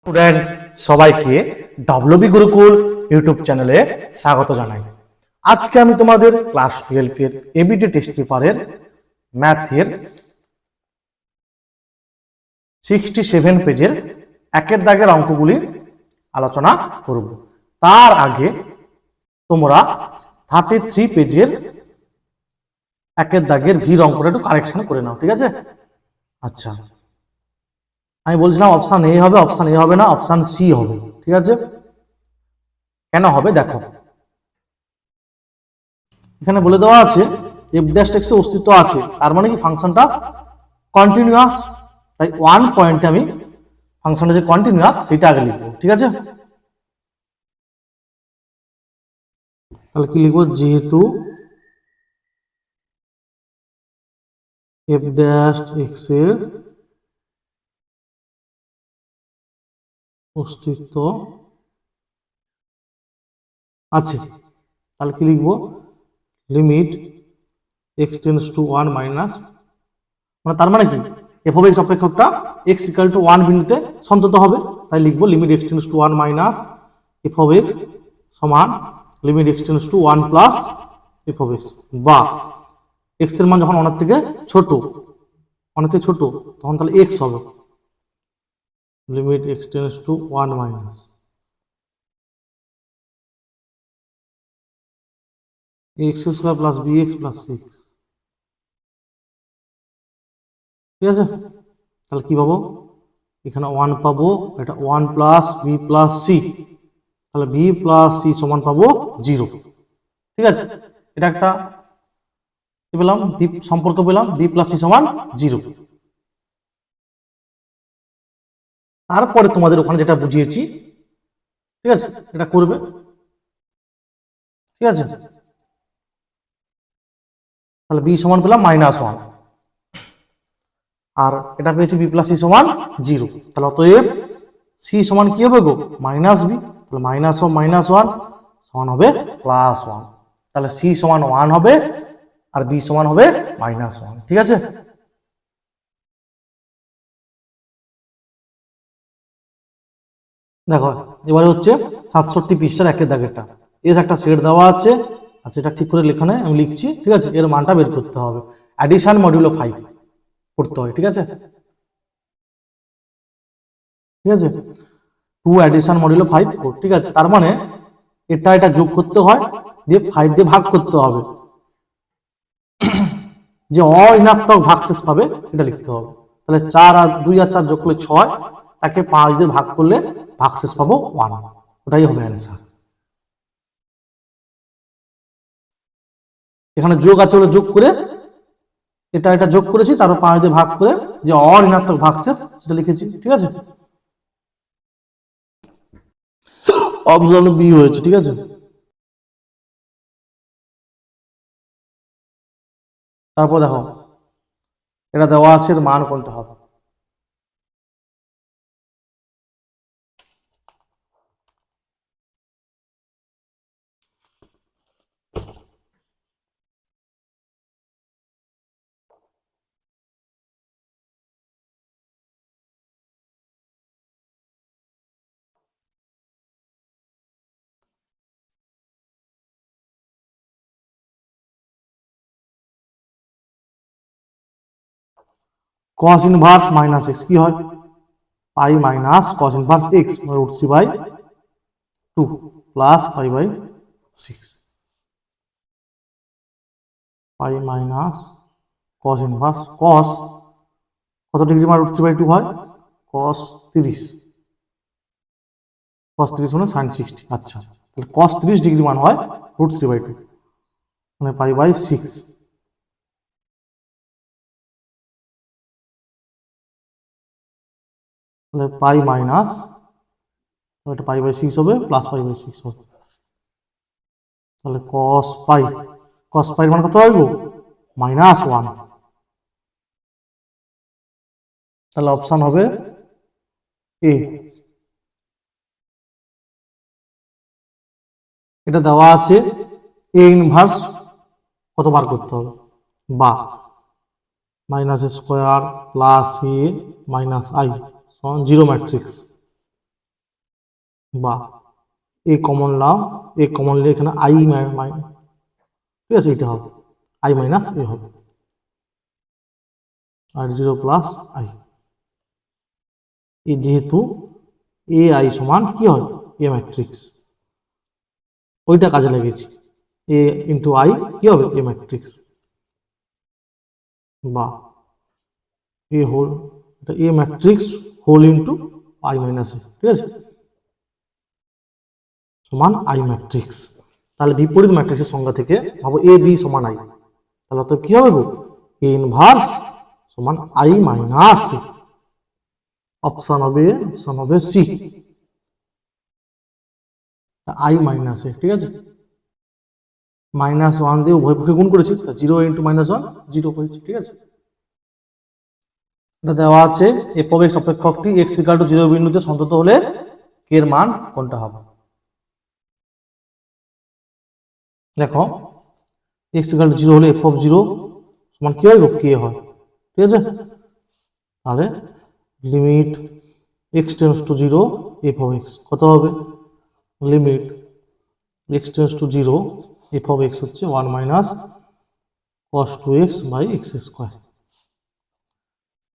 Student সবাইকে WB Gurukul YouTube চ্যানেলে স্বাগত জানাই। আজকে আমি তোমাদের ক্লাস 12 এর এবিটি টেস্ট পেপারের ম্যাথের 67 পেজের একের দাগের অঙ্কগুলি আলোচনা করব। তার আগে তোমরা 33 পেজের একের দাগের ভির অঙ্কটা একটু কারেকশন করে নাও, ঠিক আছে? আচ্ছা, আমি বলছিলাম অপশন এ হবে, অপশন এ হবে না, অপশন সি হবে, ঠিক আছে? কেন হবে দেখো, এখানে বলে দেওয়া আছে এফ ড্যাশ এক্স এর অস্তিত্ব আছে, তার মানে কি ফাংশনটা কন্টিনিউয়াস, তাই ওয়ান পয়েন্টে আমি ফাংশনটা যে কন্টিনিউয়াস সেটা আগে লিখবো, ঠিক আছে? তাহলে কি লিখবো, যেহেতু এফ ড্যাশ এক্স এর অস্তিত্ব আছে, তাহলে কি লিখবো, limit x tends to one minus, মানে তার মানে কি এফ অফ এক্স অপেক্ষকটা এক্স ইকুয়াল টু ওয়ান বিন্দুতে সন্তত হবে, তাই লিখবো limit x tends to one minus f of x সমান limit x tends to one plus f of x, বা এক্স এর মান যখন অনেক থেকে ছোট, তখন তাহলে এক্স হবে limit x tends to one minus x square plus b x plus six, ঠিক আছে? তাহলে কি পাবো, এখানে ওয়ান পাবো, এটা one plus b plus c, তাহলে বি প্লাস সি সমান পাবো জিরো, ঠিক আছে? এটা একটা কি পেলাম, বি সম্পর্ক পেলাম, বি প্লাস সি সমান জিরো। তারপরে তোমাদের ওখানে যেটা বুঝিয়েছি, ঠিক আছে, এটা করবে, ঠিক আছে? তাহলে বি সমান পেলাম মাইনাস ওয়ান, আর এটা পেয়েছি বি প্লাস সি সমান জিরো, তাহলে অতএব সি সমান কি হবে গো, মাইনাস বি, তাহলে মাইনাস অফ মাইনাস ওয়ান সমান হবে প্লাস ওয়ান, তাহলে সি সমান ওয়ান হবে আর বি সমান হবে মাইনাস ওয়ান, ঠিক আছে? দেখো এবারে হচ্ছে 67 পৃষ্ঠার একের দাগেরটা, এর একটা সেট দেওয়া আছে, আচ্ছা এটা ঠিক করে লেখানে আমি লিখছি, ঠিক আছে? এর মানটা বের করতে হবে, অ্যাডিশন মডিউলো 5 করতে হয়, ঠিক আছে? ঠিক আছে, 2 অ্যাডিশন মডিউলো 5 4, ঠিক আছে? তার মানে এটা যোগ করতে হয়, দিয়ে 5 দিয়ে ভাগ করতে হবে, যে অঋণাত্মক ভাগশেষ পাবে এটা লিখতে হবে। তাহলে 4 আর 2 আর 4 যোগ করলে 6, তাকে 5 দিয়ে ভাগ করলে ভাগশেষ পাবো 1, ওটাই হবে অ্যান্সার। এখানে যোগ আছে বলে যোগ করে এটা যোগ করেছি, তারপর 5 দিয়ে ভাগ করে যে অঋণাত্মক ভাগশেষ সেটা লিখেছি, ঠিক আছে? অপশন বি হয়েছে, ঠিক আছে? তারপর দেখো এটা দেওয়া আছে, এর মান কোনটা হবে, cos ইনভার্স মাইনাস এক্স কি হয়, pi minus cos inverse x root 3/2 plus pi by 6, pi minus cos inverse cos কত ডিগ্রি মান রুট 3/2 হয়, cos 30, cos 30 মানে sin 60, আচ্ছা তাহলে cos 30 ডিগ্রি মান হয় রুট 3/2 মানে পাই বাই 6, তাহলে পাই মাইনাস এটা পাই বাই 6 হবে প্লাস পাই বাই 6 হবে, তাহলে cos পাই মান কত হবে -1, তাহলে অপশন হবে এ। এটা দেওয়া আছে এ ইনভার্স কত বার করতে হবে, বা minus square plus A minus I সমান জিরো ম্যাট্রিক্স, বা a common now, a common নিলে এখানে আই মাইনাস, ঠিক আছে, এটা হবে আই মাইনাস এ হবে, আর 0 প্লাস আই। এ যেহেতু এ আই সমান কি হয় এ ম্যাট্রিক্স, ওইটা কাজে লেগেছি, এ ইন্টু আই কি হবে এ ম্যাট্রিক্স, বা এ হোল, এটা A matrix whole into I minus A, ঠিক আছে, সমান আই ম্যাট্রিক্স। তাহলে বিপরীত ম্যাট্রিক্সের সংজ্ঞা থেকে ভাবো এ বি সমান আই, তাহলে তো কি হবে গো এ ইনভার্স সমান আই মাইনাস এ। অপশন হবে সি, আই মাইনাস এ, ঠিক আছে, -1 দিয়ে উভয় পক্ষে গুণ করেছি, তা 0 ইন্টু -1 0 করেছি, ঠিক আছে। এটা দেওয়া আছে এফ অফ এক্স অপেক্ষকটি এক্স ইকুয়াল টু 0 বিন্দুতে সন্তত হলে কে এর মান কোনটা হবে। দেখো এক্স ইকুয়াল টু 0 হলে এফ অফ 0 সমান কি হবে কে হয়, ঠিক আছে। তাহলে limit x tends to 0 f of x কত হবে, limit x tends to 0 f of x হচ্ছে 1 minus cos 2x by x square,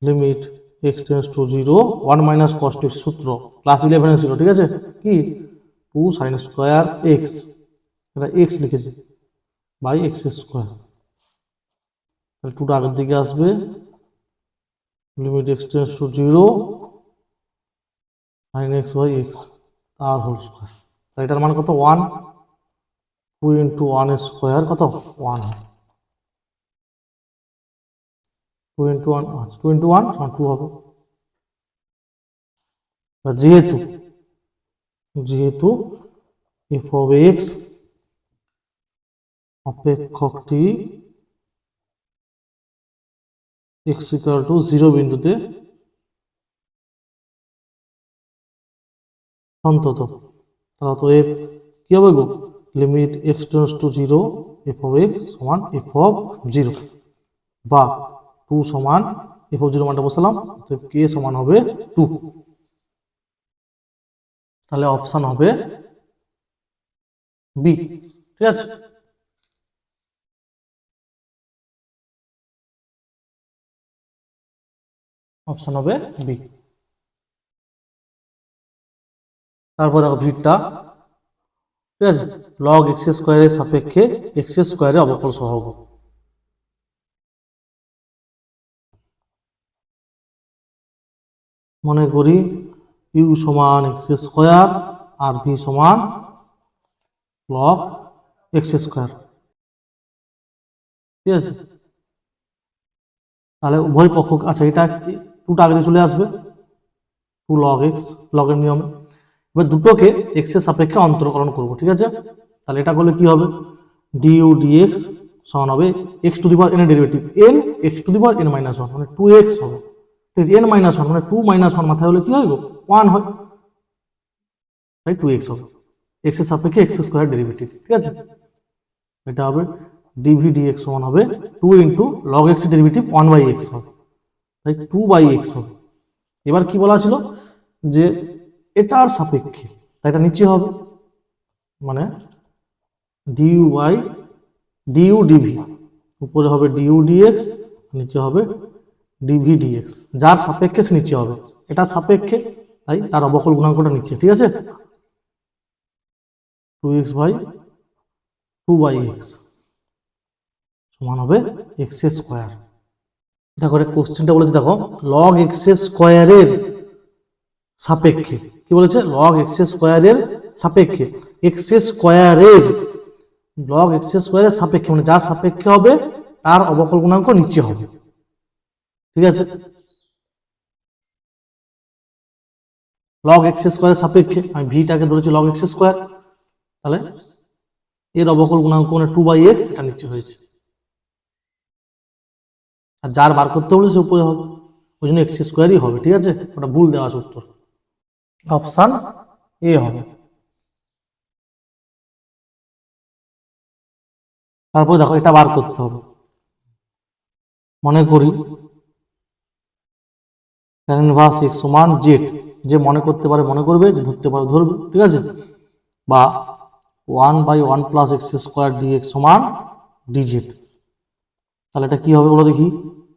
limit x tends to 0 1 minus cos 2x সূত্র ক্লাস 11 ছিল, ঠিক আছে, কি 2 sin স্কোয়ার এক্স, এটা x লিখেছি বাই এক্স স্কোয়ার, তাহলে 2টা আগের দিকে আসবে, limit x tends to 0 sin x by x তার হোল স্কোয়ার, তাই এটার মান কত 1, 2 ইন্টু 1 স্কোয়ার কত 1 হয়, 2 ইন্টু 1 সমান 2 হবে। যেহেতু এফ অফ এক্স অপেক্ষকটি এক্স ইকুয়াল টু 0 বিন্দুতে সন্তত, তাহলে তো এফ কি হবে গো limit x tends to 0 f of x সমান এফ অফ 0, বা 2 সমান এফ অফ 0 মানটা বসালাম, অতএব কে সমান হবে 2, তাহলে অপশন হবে বি, ঠিক আছে। অপশন হবে বি। তারপর দেখো ভিড়টা, ঠিক আছে, লগ এক্স স্কোয়ারের সাপেক্ষে এক্স স্কোয়ারের অবকল সহগ, মনে করি ইউ সমান এক্স স্কোয়ার আর ভি সমান লগ এক্স স্কোয়ার, ঠিক আছে, তাহলে উভয় পক্ষ, আচ্ছা এটা 2টা আগে চলে আসবে 2 লগ এক্স লগের নিয়মে, এবার দুটোকে এক্স এর সাপেক্ষে অন্তরকরণ করব, ঠিক আছে, তাহলে এটা করলে কি হবে ডিউ ডিএক্স সমান হবে x to the power n এর derivative n x to the power n minus 1 মানে 2x হবে, ঠিক আছে, এন মাইনাস 1 মানে 2 মাইনাস 1 মাথায় হলে কি হয় 1 হয়, তাই 2x হবে, এক্স এর সাপেক্ষে এক্স স্কোয়ার ডেরিভেটিভ, ঠিক আছে, এটা হবে ডিভি ডিএক্স সমান হবে 2 ইন্টু লগ এক্স এর ডেরিভেটিভ 1 বাই এক্স হবে, তাই 2 বাই এক্স হবে। এবার কি বলা ছিল যে এটার সাপেক্ষে, তাই এটা নিচে হবে, মানে ডিউ বাই ডিউ ডিভি, উপরে হবে ডিউ ডিএক্স, নিচে হবে ডিভি ডিএক্স, যার সাপেক্ষে সে নিচে হবে, এটা সাপেক্ষে তাই তার অবকল গুণাঙ্কটা নিচে, ঠিক আছে, 2x বাই 2 বাই এক্স সমান হবে এক্স স্কোয়ার। দেখো কোশ্চেনটা বলেছে, দেখো লগ এক্স স্কোয়ারের সাপেক্ষে, কি বলেছে লগ এক্স স্কোয়ারের সাপেক্ষে, এক্স স্কোয়ারের লগ এক্স স্কোয়ারের সাপেক্ষে মানে যার সাপেক্ষে হবে তার অবকল গুণাঙ্ক নিচে হবে, ঠিক আছে, লগ এক্স স্কোয়ারের সাপেক্ষে আমি ভিটাকে ধরেছি লগ এক্স স্কোয়ার, তাহলে এর অবকল গুণাঙ্ক মানে 2 বাই এক্স, এটা নিচে হয়েছে, আর যার বার করতে বলে সে উপরে হবে, ওই জন্য এক্স স্কোয়ারই হবে, ঠিক আছে, ওটা ভুল দেওয়া আছে উত্তর, অপশন এ হবে। তারপরে দেখো এটা বার করতে হবে, মনে করি tan ইনভার্স x সমান জেড, যে মনে করতে পারে মনে করবে, যে ধরতে পারে ধরবে, ঠিক আছে। বা 1/1 + x² dx সমান dz। তাহলে এটা কি হবে বলো দেখি,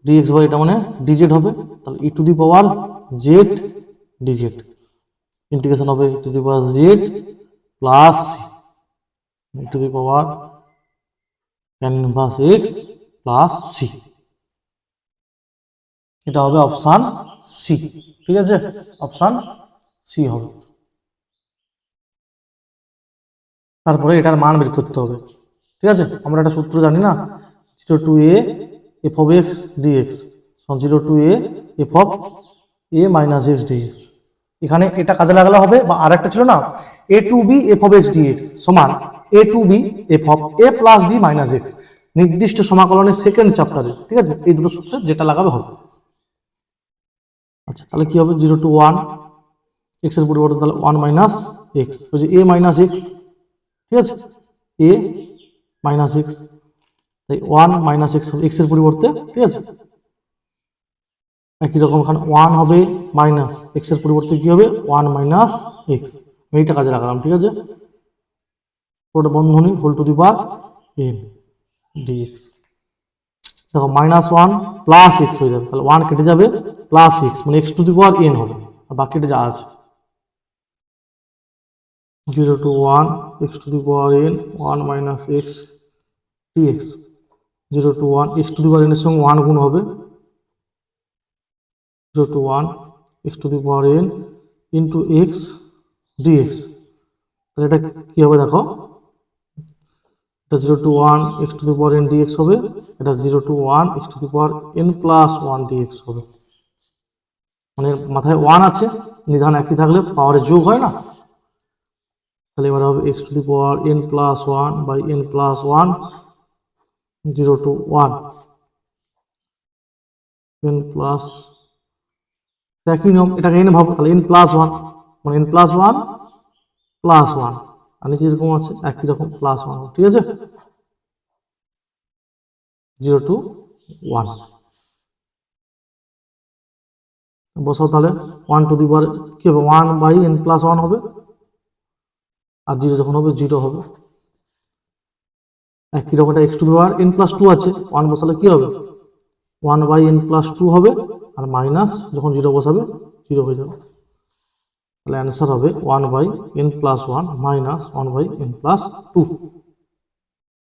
dx বাই এটা মানে dz হবে, তাহলে e⁻z dz ইন্টিগ্রেশন হবে e⁻z plus tan inverse x plus c। এটা হবে অপশান সি, ঠিক আছে, অপশান সি হবে। তারপরে এটার মান বের করতে হবে, ঠিক আছে। আমরা একটা সূত্র জানি না, 0 to a f of x dx, 0 to a f of a minus x dx। এখানে এটা কাজে লাগালে হবে, বা আর একটা ছিল না, a to b f of x dx সমান a to b f of a plus b minus x, নির্দিষ্ট সমাকলনের সেকেন্ড চ্যাপ্টারে, ঠিক আছে। এই দুটো সূত্রে যেটা লাগাবে হবে। আচ্ছা, তাহলে কি হবে, 0 to 1 x এর পরিবর্তে তাহলে 1 মাইনাস এক্স, ওই যে a মাইনাস এক্স, ঠিক আছে, a মাইনাস এক্স, তাই 1 মাইনাস এক্স হবে এক্স এর পরিবর্তে, ঠিক আছে। একই রকম এখানে 1 হবে মাইনাস এক্স এর পরিবর্তে কি হবে 1 মাইনাস এক্স, এইটা কাজে লাগালাম, ঠিক আছে। পুরোটা বন্ধনী whole to the power n dx। দেখো -1 প্লাস এক্স হয়ে যাবে, তাহলে 1 কেটে যাবে প্লাস এক্স, মানে x two the power n হবে, আর বাকিটা যা আছে 0 to 1 x to the power n 1 minus x dx, 0 to 1 x to the power n এর সঙ্গে 1 গুণ হবে, 0 to 1 x to the power n into x dx। তাহলে এটা কি হবে দেখো, এটা 0 to 1 x to the power n dx হবে, এটা 0 to 1 x to the power n plus 1 dx হবে। মানে মাথায় 1 আছে, নিধান একই থাকলে পাওয়ারে যোগ হয় না, তাহলে এবার হবে x to the power n plus 1 by n plus 1, 0 to 1 n plus, একই নিয়ম, এটাকে n ভাবো, তাহলে n plus 1 মানে n plus 1 plus 1, আর নিচে যেরকম আছে একই রকম প্লাস 1, ঠিক আছে, 0 to 1 বসাও। তাহলে 1 to the power কি হবে 1 by n plus 1 হবে, আর 0 যখন হবে 0 হবে, একই রকম এটা x to the power n plus 2 আছে, 1 বসালে কি হবে 1 by n plus 2 হবে, আর মাইনাস যখন 0 বসাবে 0 হয়ে যাবে। তাহলে অ্যান্সার হবে 1 by n plus 1 minus 1 by n plus 2।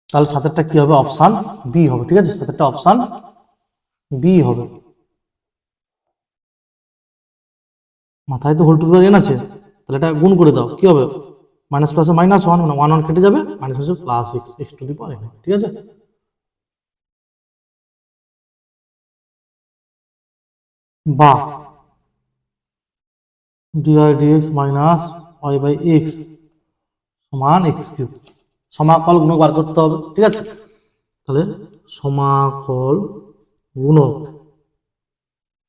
তাহলে সাতেরটা কি হবে অপশান বি হবে, ঠিক আছে, সাতেরটা অপশান বি হবে। মাথায় তো whole to the power n আছে, তাহলে এটা গুণ করে দাও, কি হবে মাইনাস প্লাসে -1 মানে 1 1 কেটে যাবে, মাইনাস হচ্ছে plus x, x to the power n, ঠিক আছে। বা dy dx minus y by x সমান এক্স কিউব, সমাকল গুণক বার করতে হবে, ঠিক আছে। তাহলে সমাকল গুণক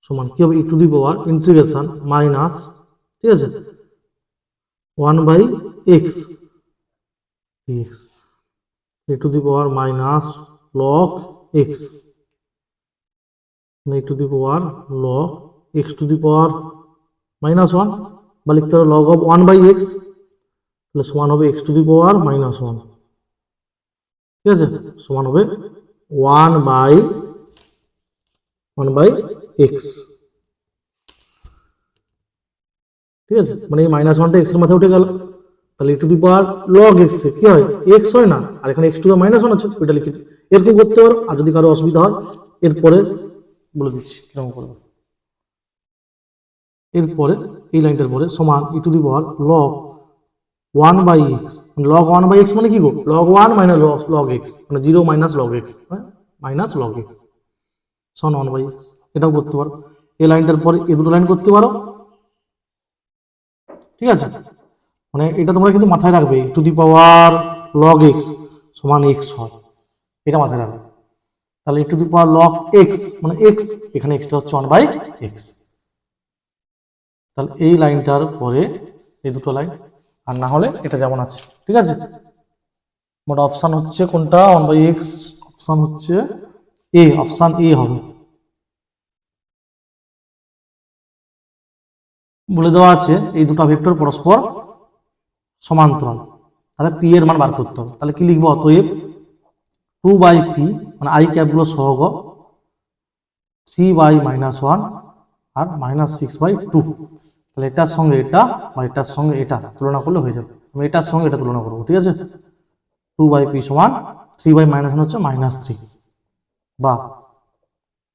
সমান কি হবে e to the power integration minus, ঠিক আছে, 1 by x d x e to the power minus log x, e to the power log x to the power -1, বা লিখতে হবে লগ অফ 1 বাই এক্স, তাহলে সমান হবে এক্স টু দি পাওয়ার -1, ঠিক আছে, সমান হবে 1 বাই এক্স, ঠিক আছে। মানে এই -1টা এক্স এর মাথায় উঠে গেল, তাহলে e to the power log x কি হয় এক্স হয় না, আর এখানে এক্স টু দি -1 আছে, ওইটা লিখেছি। এরকম করতে পারো, আর যদি কারো অসুবিধা হয় এরপরে বলে দিচ্ছি কিরকম করবো। এরপরে এই লাইনটার পরে সমান e to the power log 1 by x, log 1 by x মানে কি গো লগ 1 মাইনাস লগ এক্স, মানে 0 minus log x, minus log x সমান 1 বাই এক্স, এটাও করতে পারো। এই লাইনটার পরে এই দুটো লাইন করতে পারো, ঠিক আছে। মানে এটা তোমরা কিন্তু মাথায় রাখবে two the power log x সমান এক্স হয়, এটা মাথায় রাখবে। তাহলে two the power log x মানে এক্স, এখানে এক্সটা হচ্ছে 1 বাই এক্স। তাহলে এই লাইনটার পরে এই দুটো লাইন, আর না হলে এটা যেমন আছে, ঠিক আছে। মোট অপশান হচ্ছে কোনটা 1 বাই এক্স, অপশান হচ্ছে এ, অপশান এ হবে। বলে দেওয়া আছে এই দুটো ভেক্টর পরস্পর সমান্তরাল, তাহলে পি এর মান বার করতে হবে। তাহলে কি লিখবো, অতএব 2/p মানে আই ক্যাপগুলো সহগ 3/-1 আর -6/2, তাহলে এটার সঙ্গে এটা বা এটার সঙ্গে এটা তুলনা করলে হয়ে যাবে। আমি এটার সঙ্গে এটা তুলনা করবো, ঠিক আছে। 2/p সমান 3/-1 হচ্ছে -3 বা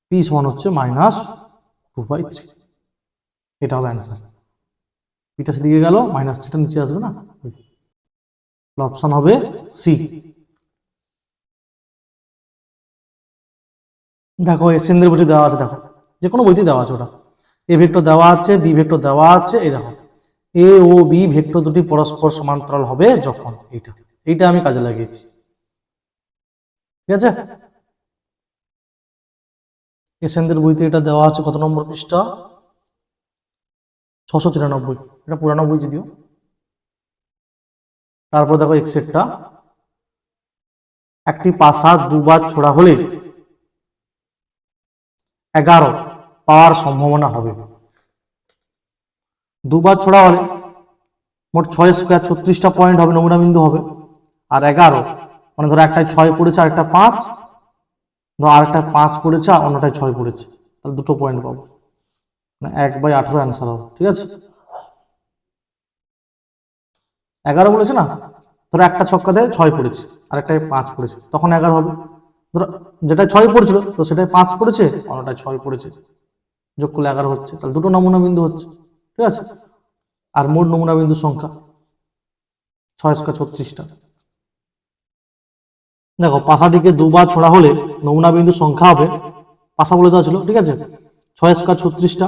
p সমান হচ্ছে -2/3, এটা হবে অ্যান্সার। পিটা সেদিকে গেল, -3টা নিচে আসবে না, অপশন হবে সি। দেখো এসেন্দ্রের বইতে দেওয়া আছে, দেখো যে কোনো বইতে দেওয়া আছে, ওটা এ ভেক্টর দেওয়া আছে, বি ভেক্টর দেওয়া আছে, এই দেখো এ ও বি ভেক্টর দুটি পরস্পর সমান্তরাল হবে যখন, এইটা আমি কাজে লাগিয়েছি, ঠিক আছে। এসেন্দ্রের বইতে এটা দেওয়া আছে, কত নম্বর পৃষ্ঠা, 693, এটা পুরানো বই যদিও। তারপর দেখো এক্সেটটা, একটি পাশা দুবার ছোড়া হলে 11 পাওয়ার সম্ভাবনা হবে। দুবার ছোড়া হলে মোট 6 স্কোয়ার 36টা পয়েন্ট হবে, নমুনা বিন্দু হবে। আর 11 মানে ধরো একটায় 6 পড়েছে আর একটা 5, ধরো আরেকটা 5 পড়েছে আর অন্যটায় 6 পড়েছে, তাহলে দুটো পয়েন্ট পাবো, মানে 1/18 অ্যান্সার হবে, ঠিক আছে। 11 বলেছে না, ধরো একটা ছক্কাতে 6 পড়েছে আর একটায় 5 পড়েছে, তখন 11 হবে। ধরো যেটায় 6 পড়েছিল তো সেটায় 5 পড়েছে, অন্যটায় 6 পড়েছে, যোগ করলে 11 হচ্ছে, তাহলে দুটো নমুনা বিন্দু হচ্ছে, ঠিক আছে। আর মোট নমুনা বিন্দুর সংখ্যা 6 স্কোয়ার 36টা। দেখো পাশাটিকে দুবার ছোড়া হলে নমুনা বিন্দুর সংখ্যা হবে, পাশা বলে দেওয়া ছিল, ঠিক আছে, 6 স্কোয়ার 36টা।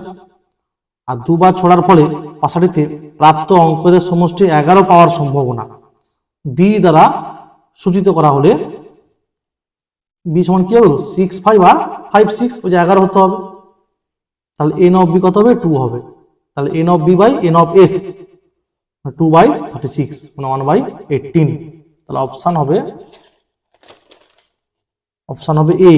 আর দুবার ছোড়ার ফলে পাশাটিতে প্রাপ্ত অঙ্কদের সমষ্টি 11 পাওয়ার সম্ভাবনা বি দ্বারা সূচিত করা হলে, বি সমান কি হবে, 6/5 আর 5/6, ওই যে 11 হতে হবে। তাহলে এন অফ বি কত হবে, 2 হবে। তাহলে n of b by n of s 2/36 মানে 1/18, তাহলে অপশন হবে এ।